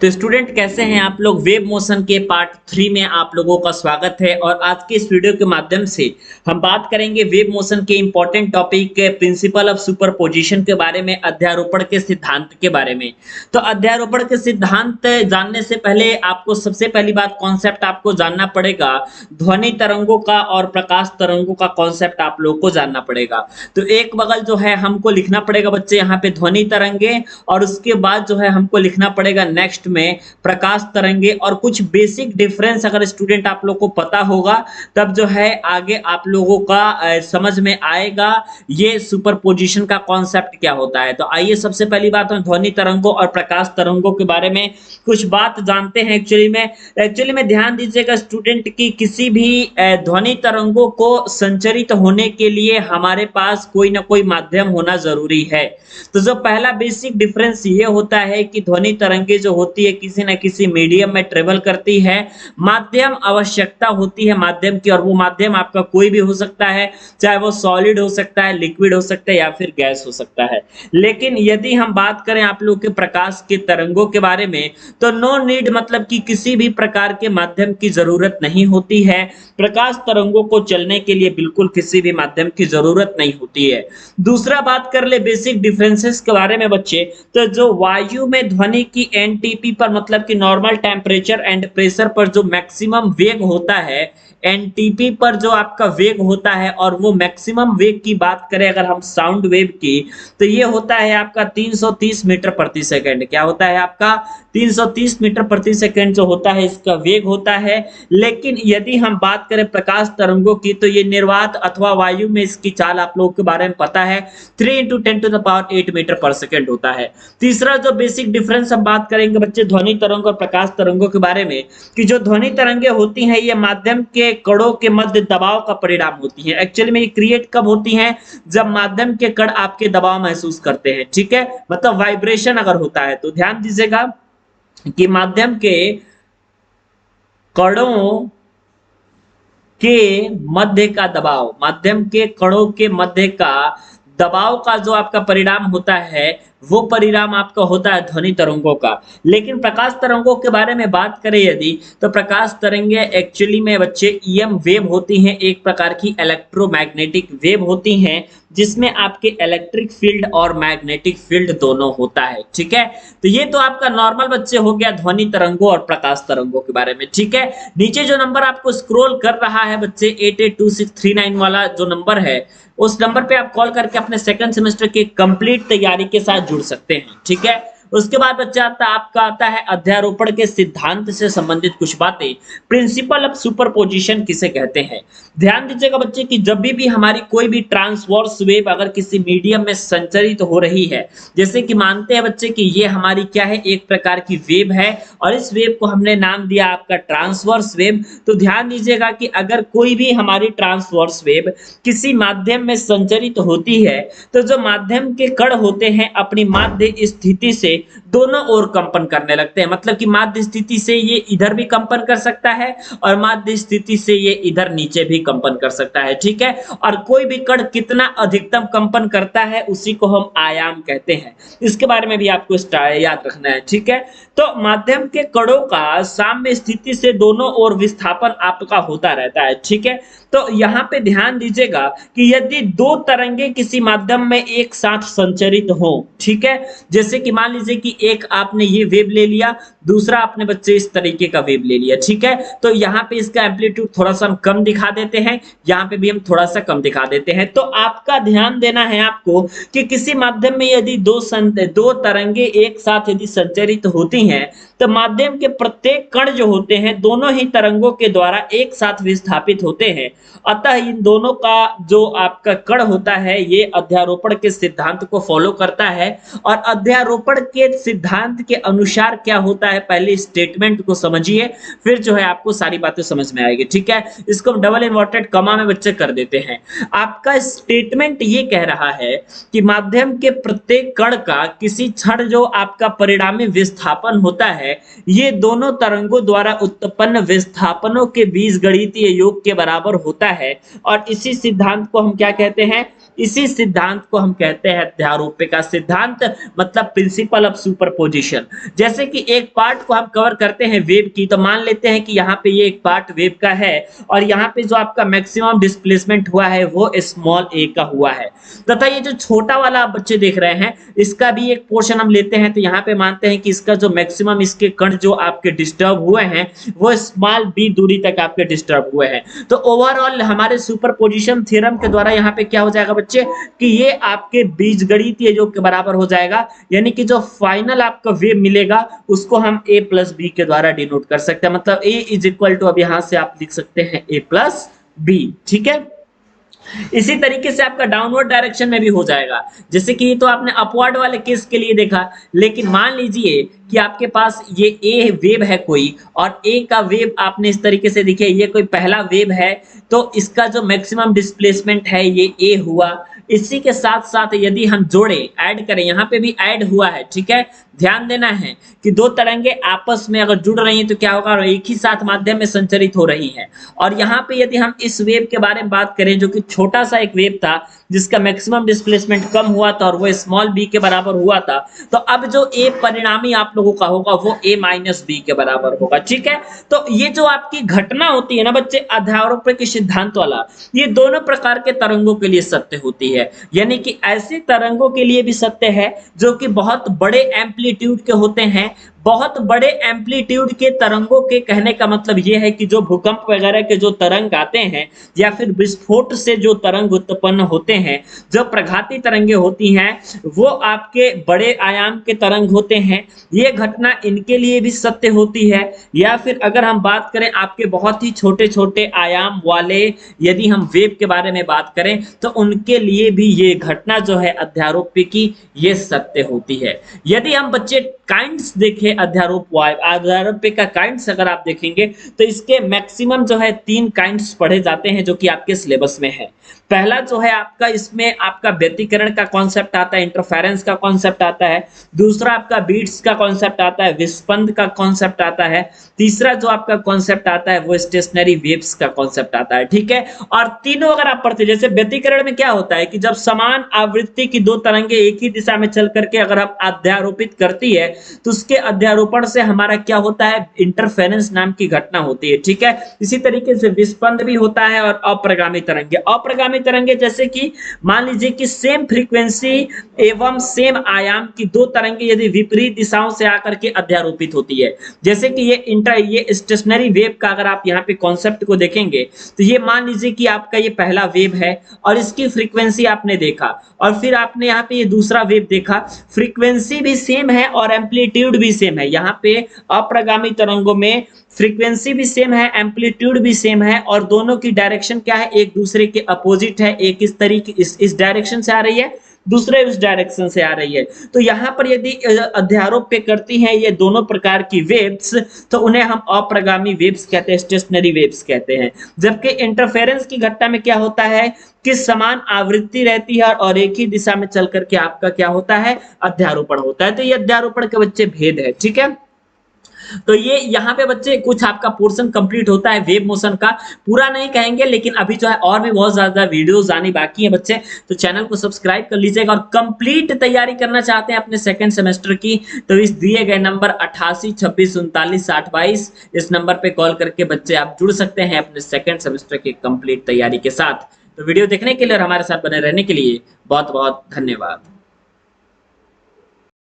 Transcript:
तो स्टूडेंट कैसे हैं आप लोग। वेव मोशन के पार्ट 3 में आप लोगों का स्वागत है और आज के इस वीडियो के माध्यम से हम बात करेंगे वेव मोशन के इंपॉर्टेंट टॉपिक के प्रिंसिपल ऑफ सुपरपोजिशन के बारे में, अध्यारोपण के सिद्धांत के बारे में। तो अध्यारोपण के सिद्धांत जानने से पहले आपको सबसे पहली बात कॉन्सेप्ट आपको जानना पड़ेगा, ध्वनि तरंगों का और प्रकाश तरंगों का कॉन्सेप्ट आप लोग को जानना पड़ेगा। तो एक बगल जो है हमको लिखना पड़ेगा बच्चे यहाँ पे ध्वनि तरंगे, और उसके बाद जो है हमको लिखना पड़ेगा नेक्स्ट में प्रकाश तरंगे। और कुछ बेसिक डिफरेंस अगर स्टूडेंट आप लोग को पता होगा तब जो है आगे आप लोगों का समझ में आएगा ये सुपरपोजिशन का कॉन्सेप्ट क्या होता है। तो आइए सबसे पहली बात हम ध्वनि तरंगों और प्रकाश तरंगों के बारे में कुछ बात जानते हैं। एक्चुअली में ध्यान दीजिएगा स्टूडेंट की किसी भी ध्वनि तरंगों को संचरित होने के लिए हमारे पास कोई ना कोई माध्यम होना जरूरी है। तो जो पहला बेसिक डिफरेंस ये होता है कि ध्वनि तरंगे जो होती है किसी न किसी मीडियम में ट्रेवल करती है, माध्यम आवश्यकता होती है माध्यम की, और वो माध्यम आपका कोई भी हो सकता है, चाहे वो सॉलिड हो सकता है, लिक्विड हो सकता है या फिर गैस हो सकता है। लेकिन यदि हम बात करें आप लोग के प्रकाश के तरंगों के बारे में तो नो नीड, मतलब कि किसी भी प्रकार के माध्यम की जरूरत नहीं होती है। प्रकाश तरंगों को चलने के लिए बिल्कुल किसी भी माध्यम की जरूरत नहीं होती है। दूसरा बात कर ले बेसिक डिफरेंसेस के बारे में बच्चे, तो जो वायु में ध्वनि की एनटीपी पर, मतलब कि नॉर्मल टेम्परेचर एंड प्रेशर पर जो मैक्सिमम वेग होता है, एनटीपी पर जो आपका वेग होता है, और वो मैक्सिमम वेग की बात करें अगर हम साउंड वेव की, तो ये होता है आपका 330 मीटर प्रति सेकंड। क्या होता है आपका 330 मीटर प्रति सेकंड जो होता है इसका वेग होता है। लेकिन यदि हम बात करें प्रकाश तरंगों की तो ये निर्वात अथवा वायु में इसकी चाल आप लोगों के बारे में पता है, 3 × 10⁸ मीटर पर सेकंड होता है। तीसरा जो बेसिक डिफरेंस हम बात करेंगे बच्चे ध्वनि तरंग और प्रकाश तरंगों के बारे में, कि जो ध्वनि तरंगे होती हैं ये माध्यम के कणों के मध्य दबाव का परिणाम होती हैं। एक्चुअली में ये क्रिएट कब होती हैं, जब माध्यम के कण आपके दबाव महसूस करते हैं, ठीक है, मतलब वाइब्रेशन अगर होता है। तो ध्यान दीजिएगा कि माध्यम के कणों के मध्य का दबाव, माध्यम के कणों के मध्य का दबाव का जो आपका परिणाम होता है वो परिणाम आपका होता है ध्वनि तरंगों का। लेकिन प्रकाश तरंगों के बारे में बात करें यदि, तो प्रकाश तरंगे एक्चुअली में बच्चे ईएम वेव होती हैं, एक प्रकार की इलेक्ट्रोमैग्नेटिक वेव होती हैं जिसमें आपके इलेक्ट्रिक फील्ड और मैग्नेटिक फील्ड दोनों होता है, ठीक है। तो ये तो आपका नॉर्मल बच्चे हो गया ध्वनि तरंगों और प्रकाश तरंगों के बारे में, ठीक है। नीचे जो नंबर आपको स्क्रॉल कर रहा है बच्चे 882639 वाला जो नंबर है, उस नंबर पे आप कॉल करके अपने सेकंड सेमेस्टर की कंप्लीट तैयारी के साथ जुड़ सकते हैं, ठीक है। उसके बाद बच्चा आपका आता है अध्यारोपण के सिद्धांत से संबंधित कुछ बातें। प्रिंसिपल ऑफ सुपरपोजिशन किसे कहते हैं, ध्यान दीजिएगा बच्चे कि जब भी हमारी कोई भी ट्रांसवर्स वेव अगर किसी मीडियम में संचरित हो रही है, जैसे कि मानते हैं बच्चे कि ये हमारी क्या है, एक प्रकार की वेव है और इस वेव को हमने नाम दिया आपका ट्रांसवर्स वेव। तो ध्यान दीजिएगा कि अगर कोई भी हमारी ट्रांसवर्स वेव किसी माध्यम में संचरित होती है तो जो माध्यम के कण होते हैं अपनी माध्य स्थिति से दोनों ओर कंपन करने लगते हैं, मतलब कि माध्य स्थिति से ये इधर भी कंपन कर सकता है और माध्य स्थिति से ये इधर नीचे भी कंपन कर सकता है, ठीक है। और कोई भी कण कितना अधिकतम कंपन करता है उसी को हम आयाम कहते हैं, इसके बारे में भी आपको याद रखना है, ठीक है। तो माध्यम के कणों का साम्य स्थिति से दोनों ओर विस्थापन आपका होता रहता है, ठीक है। तो यहाँ पे ध्यान दीजिएगा कि यदि दो तरंगे किसी माध्यम में एक साथ संचरित हो, ठीक है, जैसे कि मान लीजिए कि एक आपने ये वेव ले लिया, दूसरा आपने बच्चे इस तरीके का वेव ले लिया, ठीक है। तो यहाँ पे इसका एम्पलीट्यूड थोड़ा सा हम कम दिखा देते हैं, यहाँ पे भी हम थोड़ा सा कम दिखा देते हैं। तो आपका ध्यान देना है आपको कि किसी माध्यम में यदि दो तरंगे एक साथ यदि संचरित होती हैं तो माध्यम के प्रत्येक कण जो होते हैं दोनों ही तरंगों के द्वारा एक साथ विस्थापित होते हैं। अतः इन दोनों का जो आपका कण होता है ये अध्यारोपण के सिद्धांत को फॉलो करता है। और अध्यारोपण के सिद्धांत के अनुसार क्या होता है, पहले स्टेटमेंट को समझिए, फिर जो है आपको सारी बातें समझ में आएगी, ठीक है। इसको हम डबल इन्वर्टेड कमा में बच्चे कर देते हैं। आपका स्टेटमेंट ये कह रहा है कि माध्यम के प्रत्येक कण का किसी क्षण जो आपका परिणामी विस्थापन होता है ये दोनों तरंगों द्वारा उत्पन्न विस्थापनों के बीजगणितीय योग के बराबर होता है। और इसी सिद्धांत को हम क्या कहते हैं, इसी सिद्धांत को हम कहते हैं अध्यारोप्य का सिद्धांत, मतलब प्रिंसिपल ऑफ सुपरपोजिशन। जैसे कि एक पार्ट को हम कवर करते हैं वेव की, तो मान लेते हैं कि यहाँ पे ये एक पार्ट वेव का है और यहाँ पे जो आपका मैक्सिमम डिस्प्लेसमेंट हुआ है वो स्मॉल ए का हुआ है, तथा ये जो छोटा वाला आप बच्चे देख रहे हैं इसका भी एक पोर्शन हम लेते हैं, तो यहाँ पे मानते हैं कि इसका जो मैक्सिमम इसके कण जो आपके डिस्टर्ब हुए हैं वो स्मॉल बी दूरी तक आपके डिस्टर्ब हुए हैं। तो ओवरऑल हमारे सुपरपोजिशन थ्योरम के द्वारा यहाँ पे क्या हो जाएगा बच्चे कि ये आपके बीजगणितीय योग के बराबर हो जाएगा, यानी कि जो फाइनल आपका वेव मिलेगा उसको हम a प्लस बी के द्वारा डिनोट कर सकते हैं, मतलब a इज इक्वल टू, अब यहां से आप लिख सकते हैं a प्लस बी। ठीक है, इसी तरीके से आपका डाउनवर्ड डायरेक्शन में भी हो जाएगा, जैसे कि तो आपने अपवर्ड वाले केस के लिए देखा, लेकिन मान लीजिए कि आपके पास ये ए वेव है कोई, और ए का वेव आपने इस तरीके से देखिए ये कोई पहला वेव है, तो इसका जो मैक्सिमम डिस्प्लेसमेंट है ये ए हुआ। इसी के साथ साथ यदि हम जोड़े ऐड करें, यहाँ पे भी ऐड हुआ है, ठीक है, ध्यान देना है कि दो तरंगे आपस में अगर जुड़ रही हैं तो क्या होगा, एक ही साथ माध्यम में संचरित हो रही हैं। और यहाँ पे यदि हम इस वेव के बारे में बात करें जो कि छोटा सा एक वेव था जिसका मैक्सिमम डिस्प्लेसमेंट कम हुआ था और वो स्मॉल बी के बराबर हुआ था, तो अब जो ए परिणामी आप लोगों का होगा वो ए माइनस बी के बराबर होगा। ठीक है, तो ये जो आपकी घटना होती है ना बच्चे अध्यारोप्य के सिद्धांत वाला, ये दोनों प्रकार के तरंगों के लिए सत्य होती है, यानी कि ऐसे तरंगों के लिए भी सत्य है जो कि बहुत बड़े एम्पलीट्यूड के होते हैं। बहुत बड़े एम्पलीट्यूड के तरंगों के कहने का मतलब यह है कि जो भूकंप वगैरह के जो तरंग आते हैं या फिर विस्फोट से जो तरंग उत्पन्न होते हैं, जो प्रघाती तरंगे होती हैं वो आपके बड़े आयाम के तरंग होते हैं, ये घटना इनके लिए भी सत्य होती है। या फिर अगर हम बात करें आपके बहुत ही छोटे छोटे आयाम वाले यदि हम वेव के बारे में बात करें तो उनके लिए भी ये घटना जो है अध्यारोप्य की ये सत्य होती है। यदि हम बच्चे काइंड्स देखें अध्यारोप्य का काइंड्स अगर आप देखेंगे तो इसके मैक्सिमम जो है 3 काइंड्स पढ़े जाते हैं जो कि आपके सिलेबस में है। पहला जो है आपका इसमें आपका व्यतिकरण का कॉन्सेप्ट आता है, इंटरफेरेंस का कॉन्सेप्ट आता है। दूसरा आपका बीट्स का कॉन्सेप्ट आता है, विस्पंद का कॉन्सेप्ट आता है। तीसरा जो आपका कॉन्सेप्ट आता है वो स्टेशनरी वेव्स का कॉन्सेप्ट आता है। ठीक है, और तीनों अगर आप पढ़ते, जैसे व्यतिकरण में क्या होता है कि जब समान आवृत्ति की दो तरंगे एक ही दिशा में चल करके अगर आप अध्यारोपित करती है तो उसके अध्यारोपण से हमारा क्या होता है, इंटरफेरेंस नाम की घटना होती है। ठीक है, इसी तरीके से विस्पंद भी होता है और अप्रगामी तरंगे तरंगे जैसे कि मान लीजिए कि सेम फ्रीक्वेंसी एवं सेम आयाम की दो तरंगे यदि विपरीत दिशाओं से आकर के अध्यारोपित होती है, जैसे कि ये स्टेशनरी वेव का अगर आप यहाँ पे कॉन्सेप्ट को देखेंगे तो ये मान लीजिए कि आपका ये पहला वेव है और इसकी फ्रीक्वेंसी आपने देखा और फिर आपने यहाँ पे ये दूसरा वेव देखा, फ्रीक्वेंसी भी सेम है और एम्पलीट्यूड भी सेम है। यहाँ पे अप्रगामी तरंगों में फ्रीक्वेंसी भी सेम है, एम्पलीट्यूड भी सेम है और दोनों की डायरेक्शन क्या है, एक दूसरे के अपोजिट है। एक इस तरीके इस डायरेक्शन से आ रही है, दूसरे उस डायरेक्शन से आ रही है। तो यहाँ पर यदि अध्यारोप्य करती हैं ये दोनों प्रकार की वेव्स तो उन्हें हम अप्रगामी वेव्स कहते हैं, स्टेशनरी वेव्स कहते हैं। जबकि इंटरफेरेंस की घटना में क्या होता है कि समान आवृत्ति रहती है और एक ही दिशा में चल करके आपका क्या होता है, अध्यारोपण होता है। तो ये अध्यारोपण के बच्चे भेद है। ठीक है, तो ये यहाँ पे बच्चे कुछ आपका पोर्शन कंप्लीट होता है वेव मोशन का, पूरा नहीं कहेंगे लेकिन अभी जो है और भी बहुत ज्यादा वीडियोस आनी बाकी है बच्चे, तो चैनल को सब्सक्राइब कर लीजिएगा। और कंप्लीट तैयारी करना चाहते हैं अपने सेकंड सेमेस्टर की तो इस दिए गए नंबर 88 26 39 60 22 इस नंबर पे कॉल करके बच्चे आप जुड़ सकते हैं अपने सेकंड सेमेस्टर की कंप्लीट तैयारी के साथ। तो वीडियो देखने के लिए और हमारे साथ बने रहने के लिए बहुत बहुत धन्यवाद।